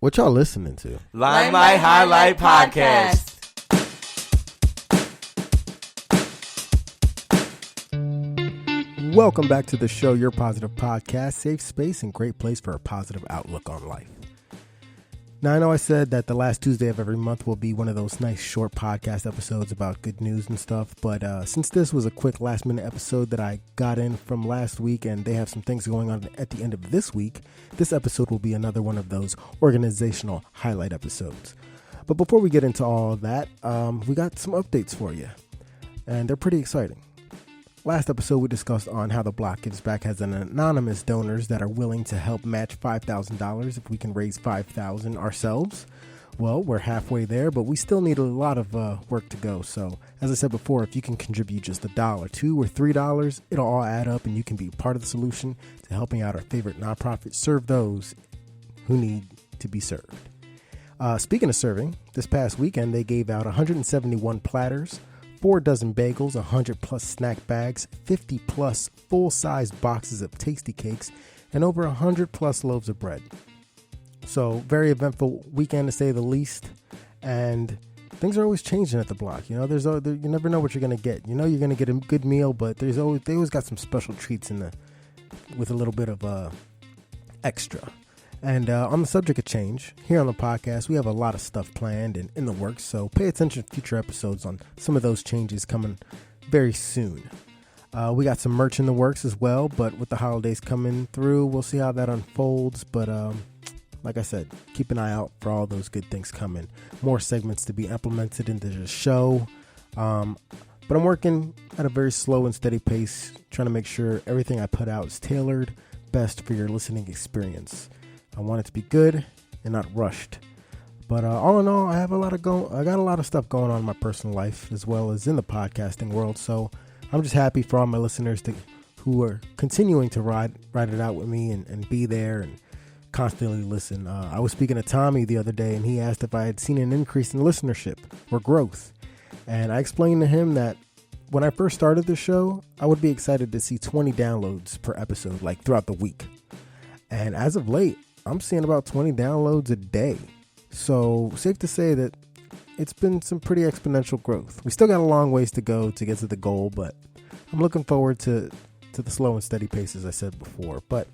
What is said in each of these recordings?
What y'all listening to? Limelight Highlight Podcast. Welcome back to the show, Your Positive Podcast, safe space and great place for a positive outlook on life. Now, I know I said that the last Tuesday of every month will be one of those nice short podcast episodes about good news and stuff, but since this was a quick last-minute episode that I got in from last week and they have some things going on at the end of this week, this episode will be another one of those organizational highlight episodes. But before we get into all of that, we got some updates for you, and they're pretty exciting. Last episode, we discussed on how the Block Gives Back has an anonymous donors that are willing to help match $5,000 if we can raise $5,000 ourselves. Well, we're halfway there, but we still need a lot of work to go. So, as I said before, if you can contribute just $1, $2, or $3, it'll all add up and you can be part of the solution to helping out our favorite nonprofit serve those who need to be served. Speaking of serving, this past weekend, they gave out 171 platters, 4 dozen bagels, 100 plus snack bags, 50 plus full-size boxes of tasty cakes, and over 100 plus loaves of bread. So, very eventful weekend to say the least. And things are always changing at the Block. You know, you never know what you're gonna get. You know, you're gonna get a good meal, but they always got some special treats with a little bit of extra. And on the subject of change, here on the podcast, we have a lot of stuff planned and in the works, so pay attention to future episodes on some of those changes coming very soon. We got some merch in the works as well, but with the holidays coming through, we'll see how that unfolds. But like I said, keep an eye out for all those good things coming. More segments to be implemented into the show. But I'm working at a very slow and steady pace, trying to make sure everything I put out is tailored best for your listening experience. I want it to be good and not rushed. But all in all, I got a lot of stuff going on in my personal life as well as in the podcasting world. So I'm just happy for all my listeners who are continuing to ride it out with me and be there and constantly listen. I was speaking to Tommy the other day and he asked if I had seen an increase in listenership or growth. And I explained to him that when I first started the show, I would be excited to see 20 downloads per episode, like throughout the week. And as of late, I'm seeing about 20 downloads a day. So safe to say that it's been some pretty exponential growth. We still got a long ways to go to get to the goal, but I'm looking forward to the slow and steady pace, as I said before. But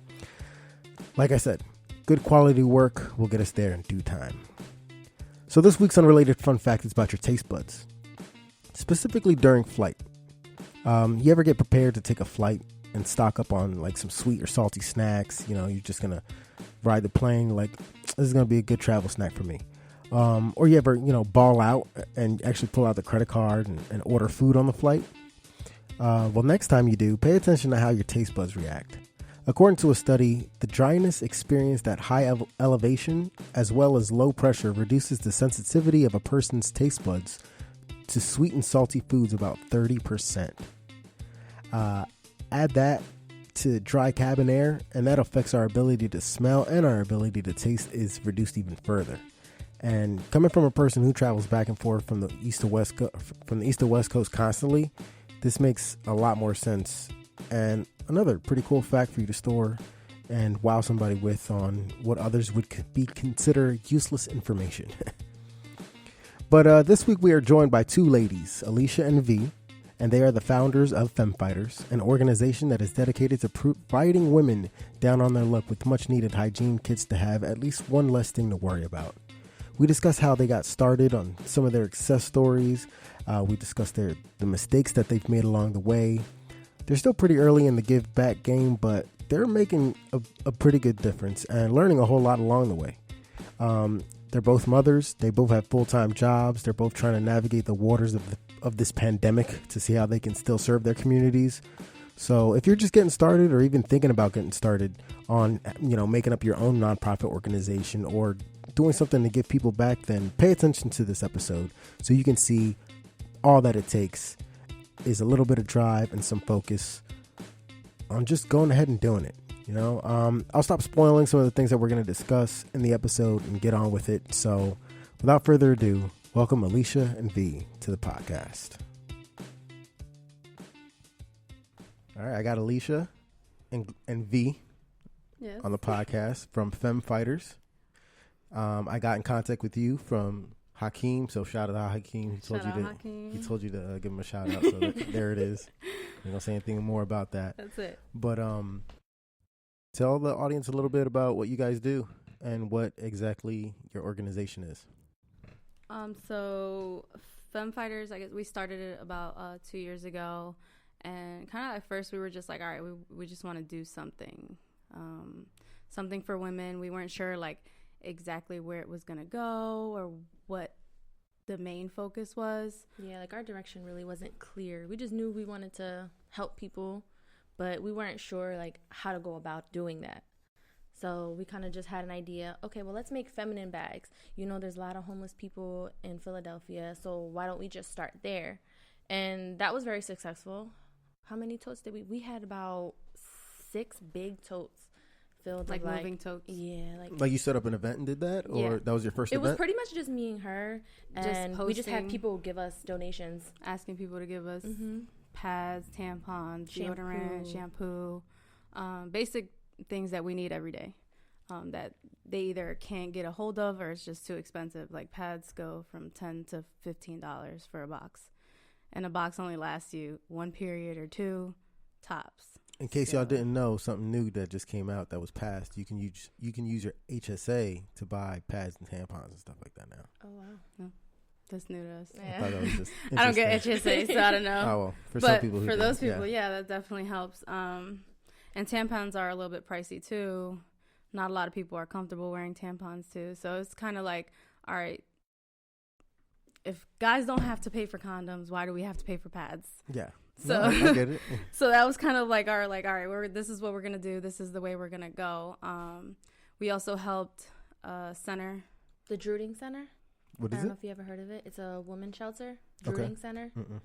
like I said, good quality work will get us there in due time. So this week's unrelated fun fact is about your taste buds, specifically during flight. You ever get prepared to take a flight and stock up on like some sweet or salty snacks? You know, you're just gonna ride the plane like this is gonna be a good travel snack for me. Or you ever, ball out and actually pull out the credit card and order food on the flight? Well, next time you do, pay attention to how your taste buds react. According to a study, the dryness experienced at high elevation as well as low pressure reduces the sensitivity of a person's taste buds to sweet and salty foods about 30%. Add that to dry cabin air, and that affects our ability to smell and our ability to taste is reduced even further. And coming from a person who travels back and forth from the east to west coast constantly, this makes a lot more sense. And another pretty cool fact for you to store and wow somebody with on what others would be considered useless information. But this week we are joined by two ladies, Alicia and Vee, and they are the founders of Fem Fighters, an organization that is dedicated to providing women down on their luck with much needed hygiene kits to have at least one less thing to worry about. We discuss how they got started on some of their success stories. We discuss the mistakes that they've made along the way. They're still pretty early in the give back game, but they're making a pretty good difference and learning a whole lot along the way. They're both mothers. They both have full-time jobs. They're both trying to navigate the waters of this pandemic to see how they can still serve their communities. So if you're just getting started or even thinking about getting started on, making up your own nonprofit organization or doing something to give people back, then pay attention to this episode so you can see all that it takes is a little bit of drive and some focus on just going ahead and doing it. I'll stop spoiling some of the things that we're going to discuss in the episode and get on with it. So without further ado, welcome Alicia and Vee to the podcast. All right, I got Alicia and Vee on the podcast from Fem Fighters. I got in contact with you from Hakeem, so shout out to Hakeem. He told you to give him a shout out. So there it is. I'm gonna say anything more about that. That's it. But tell the audience a little bit about what you guys do and what exactly your organization is. So Fem Fighters, I guess we started it about 2 years ago, and kind of at first we were just like, all right, we just want to do something for women. We weren't sure like exactly where it was gonna go or what the main focus was. Yeah, like our direction really wasn't clear. We just knew we wanted to help people, but we weren't sure like how to go about doing that. So we kind of just had an idea. Okay, well, let's make feminine bags. You know, there's a lot of homeless people in Philadelphia, so why don't we just start there? And that was very successful. How many totes did we? We had about 6 big totes filled Like with moving totes. Yeah, like you set up an event and did that, or Yeah. that was your first event? It was pretty much just me and her, and we just had posting. people give us donations. Asking people to give us Mm-hmm. pads, tampons, deodorant, shampoo, basic things that we need every day that they either can't get a hold of or it's just too expensive. Like pads go from $10 to $15 for a box, and a box only lasts you 1 period or 2 tops. In case y'all didn't know, something new that just came out that was passed. You can use your HSA to buy pads and tampons and stuff like that now. Oh wow. That's new to us. I thought that was just I don't get interesting. HSA, so I don't know. Oh well, for but some people, for those people, yeah, that definitely helps. And tampons are a little bit pricey too. Not a lot of people are comfortable wearing tampons too. So it's kind of like, all right, if guys don't have to pay for condoms, why do we have to pay for pads? Yeah. So no, I get it. So that was kind of like all right, this is what we're gonna do. This is the way we're gonna go. We also helped center. The Drooting Center. What is I don't it? know if you ever heard of it. It's a women's shelter. Okay. Drooting Center. Mm-mm.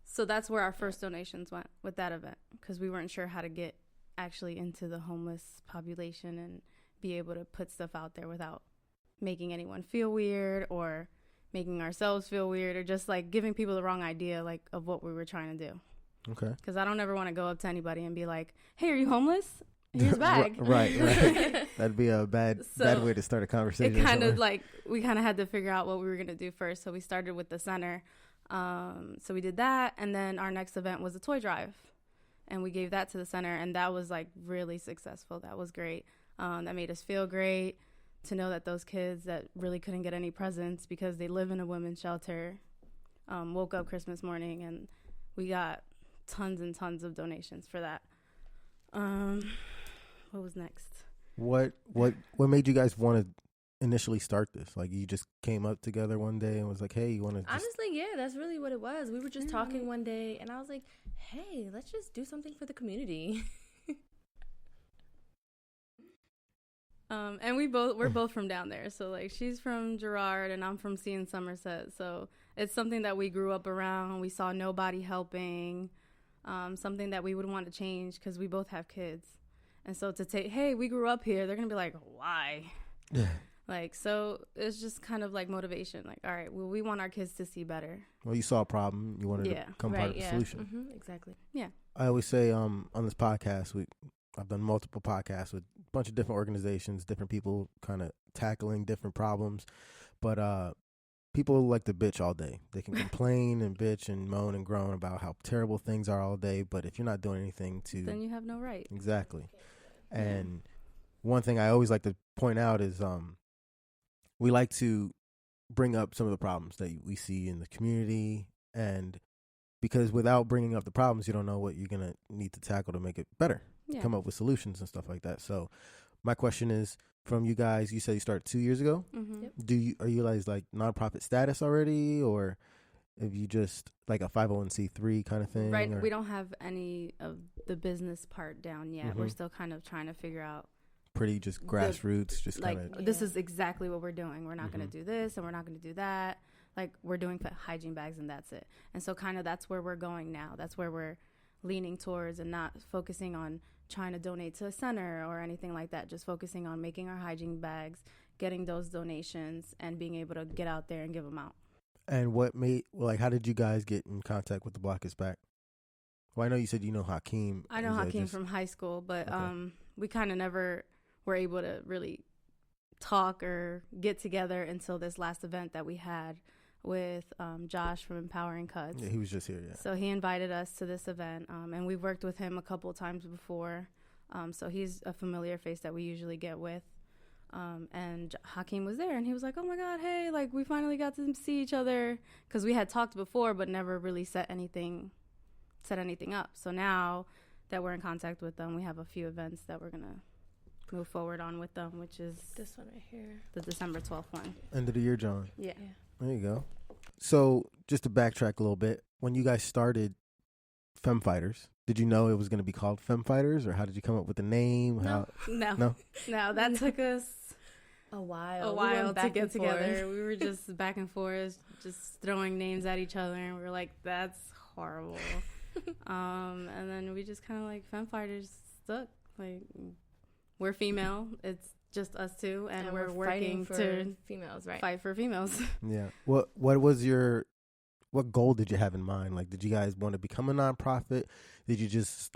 So that's where our first donations went with that event, because we weren't sure how to get actually into the homeless population and be able to put stuff out there without making anyone feel weird or making ourselves feel weird or just like giving people the wrong idea like of what we were trying to do. Okay. Because I don't ever want to go up to anybody and be like, hey, are you homeless? Here's a bag. right. That'd be a bad way to start a conversation. It kind of like we kind of had to figure out what we were going to do first. So we started with the center. So we did that. And then our next event was a toy drive. And we gave that to the center. And that was like really successful. That was great. That made us feel great to know that those kids that really couldn't get any presents because they live in a women's shelter woke up Christmas morning, and we got tons and tons of donations for that. What was next? What made you guys want to initially start this? Like you just came up together one day and was like, hey, you want to Honestly, yeah, that's really what it was. We were just talking one day, and I was like, hey, let's just do something for the community. And we're both from down there. So like she's from Girard and I'm from C in Somerset. So it's something that we grew up around. We saw nobody helping, something that we would want to change because we both have kids. And so to take, hey, we grew up here, they're going to be like, why? Yeah. Like, so it's just kind of like motivation. Like, all right, well, we want our kids to see better. Well, you saw a problem. You wanted to become part of the solution. Mm-hmm, exactly. Yeah. I always say on this podcast, I've done multiple podcasts with a bunch of different organizations, different people kind of tackling different problems. But people like to bitch all day. They can complain and bitch and moan and groan about how terrible things are all day. But if you're not doing anything to... Then you have no right. Exactly. And one thing I always like to point out is we like to bring up some of the problems that we see in the community. And because without bringing up the problems, you don't know what you're going to need to tackle to make it better. Yeah. Come up with solutions and stuff like that. So my question is, from you guys, you said you started 2 years ago. Mm-hmm. Yep. Are you guys like nonprofit status already, or if you just like a 501c3 kind of thing? Right. Or? We don't have any of the business part down yet. Mm-hmm. We're still kind of trying to figure out. Pretty just grassroots, just like kind of. this is exactly what we're doing. We're not going Mm-hmm. to do this and we're not going to do that. Like we're doing hygiene bags and that's it. And so kind of that's where we're going now. That's where we're leaning towards and not focusing on trying to donate to a center or anything like that. Just focusing on making our hygiene bags, getting those donations, and being able to get out there and give them out. And how did you guys get in contact with the Block Is Back? Well, I know you said you know Hakeem. I know Hakeem from high school, but we kind of never were able to really talk or get together until this last event that we had with Josh from Empowering Cuts. Yeah, he was just here. Yeah. So he invited us to this event, and we've worked with him a couple of times before. So he's a familiar face that we usually get with. And Hakeem was there, and he was like, "Oh my God, hey, like we finally got to see each other," because we had talked before, but never really set anything up. So now that we're in contact with them, we have a few events that we're gonna move forward on with them, which is This one right here. the December 12th one. End of the year, John. Yeah. There you go. So just to backtrack a little bit, when you guys started Fem Fighters, did you know it was going to be called Fem Fighters, or how did you come up with the name? No, that took us A while to get together. We were just back and forth, just throwing names at each other, and we were like, "That's horrible." And then we just kind of like Fem Fighters stuck. Like, we're female. It's just us two, and we're working for to females, right? fight for females. Yeah. What goal did you have in mind? Like, did you guys want to become a nonprofit? Did you just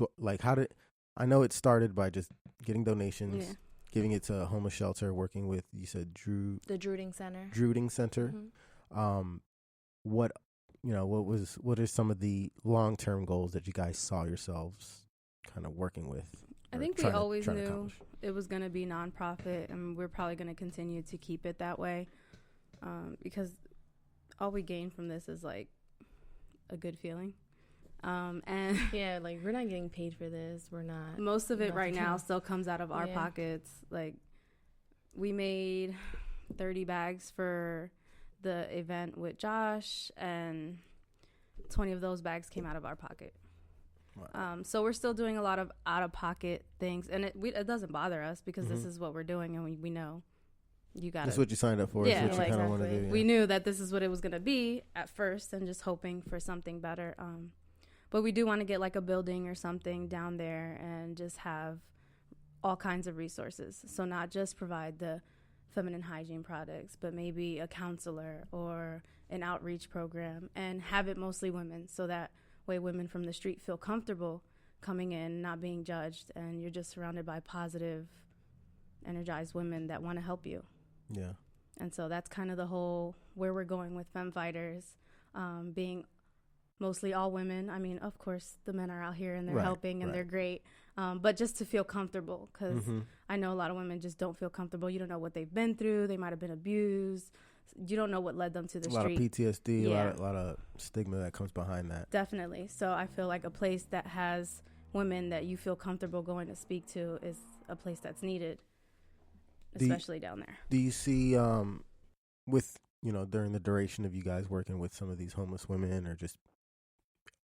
I know it started by just getting donations, giving it to a homeless shelter, working with, you said the Druding Center. Druding Center. Mm-hmm. What are some of the long-term goals that you guys saw yourselves kind of working with? I think we always knew it was going to be nonprofit, and we're probably going to continue to keep it that way, because all we gain from this is like a good feeling. And yeah, like we're not getting paid for this. We're not. Most of it right now still comes out of our pockets. Like, we made 30 bags for the event with Josh, and 20 of those bags came out of our pocket. Wow. So we're still doing a lot of out-of-pocket things, and it doesn't bother us because this is what we're doing, and we know you got. That's what you signed up for. Yeah, what you kind of want to do. Yeah. We knew that this is what it was going to be at first, and just hoping for something better. But we do want to get like a building or something down there and just have all kinds of resources. So not just provide the feminine hygiene products, but maybe a counselor or an outreach program, and have it mostly women, so that way women from the street feel comfortable coming in, not being judged, and you're just surrounded by positive, energized women that want to help you. Yeah. And so that's kind of the whole where we're going with Fem Fighters, being mostly all women. I mean, of course, the men are out here and they're helping and they're great, but just to feel comfortable, because I know a lot of women just don't feel comfortable. You don't know what they've been through. They might have been abused. You don't know what led them to the street. A lot of PTSD, a lot of stigma that comes behind that. Definitely. So I feel like a place that has women that you feel comfortable going to speak to is a place that's needed, especially down there. Do you see, with, during the duration of you guys working with some of these homeless women, or just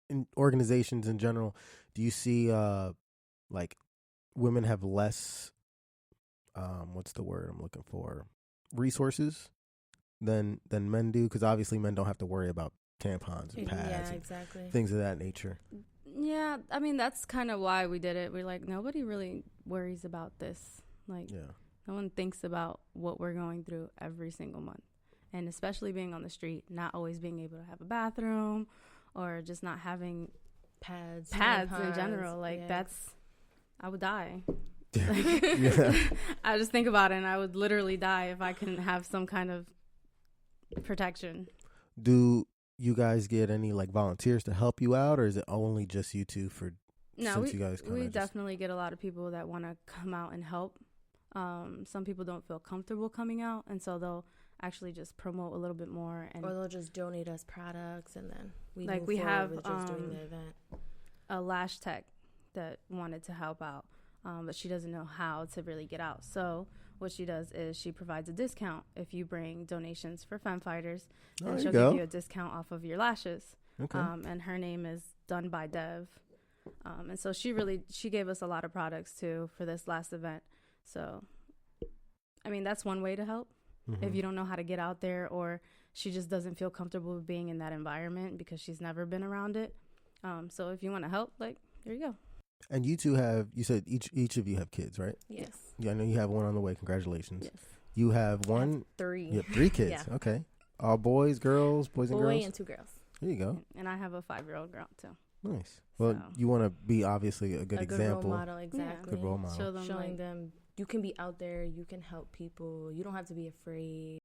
in organizations in general, do you see, like, women have less, what's the word I'm looking for, resources than men do? Because obviously men don't have to worry about tampons and pads and things of that nature. Yeah, I mean, that's kind of why we did it. We're like, nobody really worries about this. Like, no one thinks about what we're going through every single month. And especially being on the street, not always being able to have a bathroom, or just not having pads in general. Like, I would die. I just think about it, and I would literally die if I couldn't have some kind of protection. Do you guys get any like volunteers to help you out, or is it only just you two we definitely get a lot of people that want to come out and help. Some people don't feel comfortable coming out, and so they'll actually just promote a little bit more, or they'll just donate us products, and then we have with just doing the event. A lash tech that wanted to help out, but she doesn't know how to really get out. So what she does is she provides a discount if you bring donations for Fem Fighters, and she'll give you a discount off of your lashes. Okay. And her name is Done by Dev. And so she gave us a lot of products too for this last event. So, I mean, that's one way to help if you don't know how to get out there, or she just doesn't feel comfortable with being in that environment because she's never been around it. So if you want to help, like, there you go. And you said each of you have kids, right? Yes. Yeah, I know you have one on the way. Congratulations. Yes. You have one? Three. You have 3 kids. Yeah. Okay. All boys, girls, boys and girls? Boy and 2 girls. There you go. And I have a 5-year-old girl, too. Nice. Well, you want to be obviously a good example. Good role model, exactly. Good role model. Showing them you can be out there, you can help people, you don't have to be afraid.